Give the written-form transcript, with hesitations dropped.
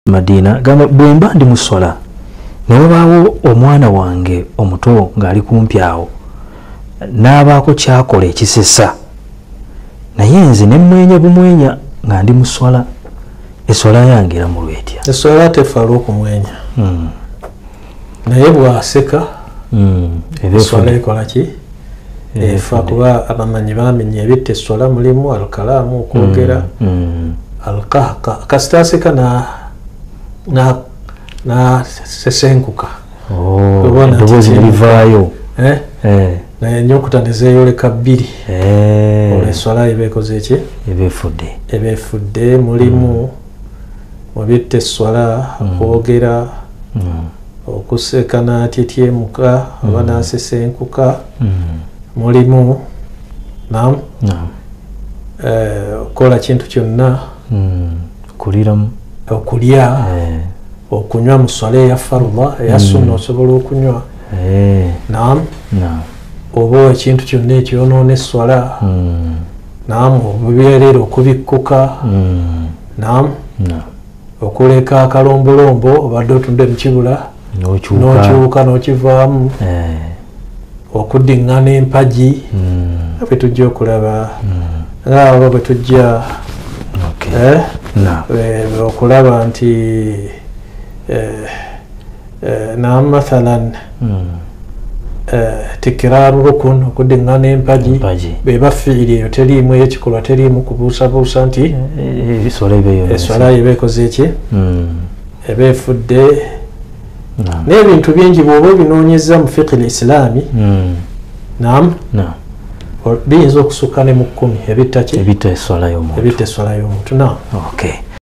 Madina gamba bwemba ndi muswala ne wabaawo omwana wange omuto ng'ali kumpi awo n'abaako kyakola ekisesa naye nze ne mmwenya bumwenya nga ndi muswala eswala yange eramulwa etya? Eswala tefaala okumwenya naye bw'aseka eswala ekola ki? Efa kuba abamanyi baamenya ebitta eswala mulimu alkalaamu okwogera alqahqa kasita aseka na sesenkuka eddoboozi nerivaayo naye ennyukuta ne zeeyoleka bbiri olwo eswala eba ekoze ki? Eba efudde. Mulimu mubitta eswala okwogera okuseka n'atyetyemuka oba n'asesenkuka. Mulimu okukola kintu kyonna okulya okunywa mu swala eya farda eya sunna osobola okunywa oba ekintu kyonna ekyonoona eswala obubeerera okubikkuka okuleka akalombolombo obadde otudde mu kibula n'okyuka n'okivaamu okuddiŋŋana empagi bwe tujja okulaba ngaabo bwe tujja okulaba nti mathalan tikiraaru rukun okuddiŋŋana empagi beba fiiri eyo teriimu eyekikolwa teriimu kubuusabuusa nti eswala eba ekoze eki? Eba efudde. N'ebintu bingi bw'oba obinoonyeza mu fiqhi l-islaami biyinza okusukka ne mu 10 ebitta eswala y'omuntu.